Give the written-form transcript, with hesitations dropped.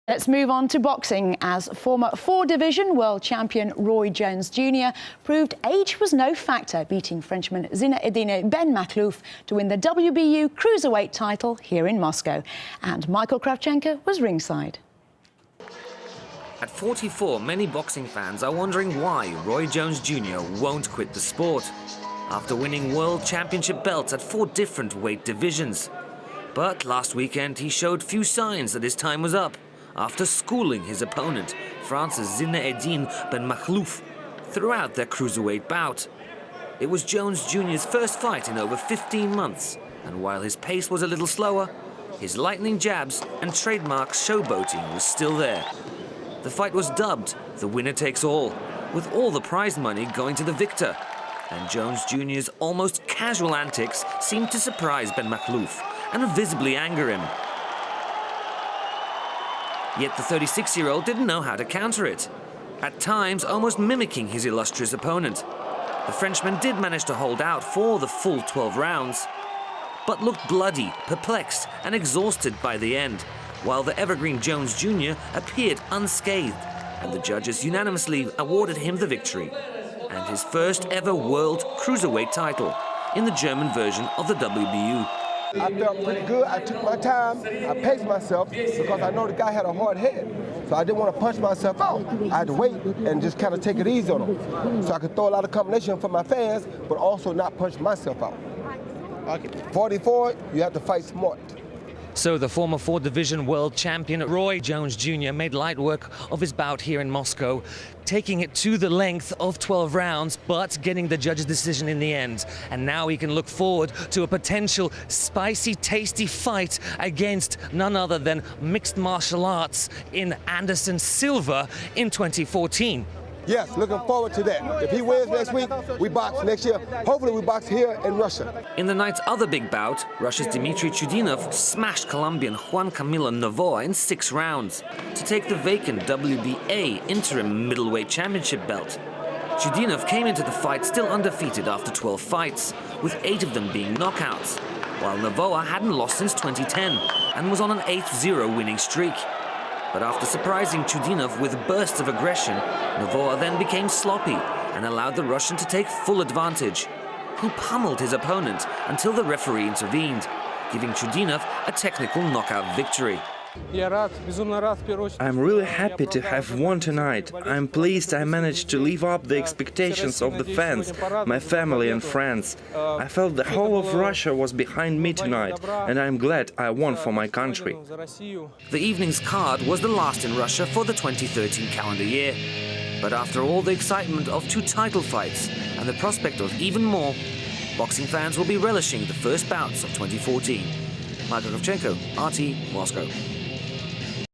Let's move on to boxing, as former four-division world champion Roy Jones Jr. proved age was no factor, beating Frenchman Eddine Benmakhlouf to win the WBU Cruiserweight title here in Moscow. And Michael Kravchenko was ringside. At 44, many boxing fans are wondering why Roy Jones Jr. won't quit the sport, after winning world championship belts at 4 different weight divisions. But last weekend he showed few signs that his time was up, after schooling his opponent, France's Eddine Benmakhlouf, throughout their cruiserweight bout. It was Jones Jr.'s first fight in over 15 months, and while his pace was a little slower, his lightning jabs and trademark showboating was still there. The fight was dubbed the winner takes all, with all the prize money going to the victor. And Jones Jr.'s almost casual antics seemed to surprise Benmakhlouf and visibly anger him. Yet the 36-year-old didn't know how to counter it, at times almost mimicking his illustrious opponent. The Frenchman did manage to hold out for the full 12 rounds, but looked bloody, perplexed and exhausted by the end, while the evergreen Jones Jr. appeared unscathed, and the judges unanimously awarded him the victory and his first ever world cruiserweight title in the German version of the WBU. I felt pretty good. I took my time. I paced myself because I know the guy had a hard head. So I didn't want to punch myself out. I had to wait and just kind of take it easy on him. So I could throw a lot of combination for my fans, but also not punch myself out. 44, you have to fight smart. So the former 4-division world champion Roy Jones Jr. made light work of his bout here in Moscow, taking it to the length of 12 rounds, but getting the judge's decision in the end. And now he can look forward to a potential spicy, tasty fight against none other than mixed martial arts in Anderson Silva in 2014. Yes, looking forward to that. If he wins next week, we box next year. Hopefully we box here in Russia. In the night's other big bout, Russia's Dmitry Chudinov smashed Colombian Juan Camilo Novoa in 6 rounds to take the vacant WBA interim middleweight championship belt. Chudinov came into the fight still undefeated after 12 fights, with 8 of them being knockouts, while Novoa hadn't lost since 2010 and was on an 8-0 winning streak. But after surprising Chudinov with bursts of aggression, Novoa then became sloppy and allowed the Russian to take full advantage, who pummeled his opponent until the referee intervened, giving Chudinov a technical knockout victory. I'm really happy to have won tonight. I'm pleased I managed to live up the expectations of the fans, my family and friends. I felt the whole of Russia was behind me tonight, and I'm glad I won for my country. The evening's card was the last in Russia for the 2013 calendar year. But after all the excitement of 2 title fights and the prospect of even more, boxing fans will be relishing the first bouts of 2014. Michael Kravchenko, RT, Moscow.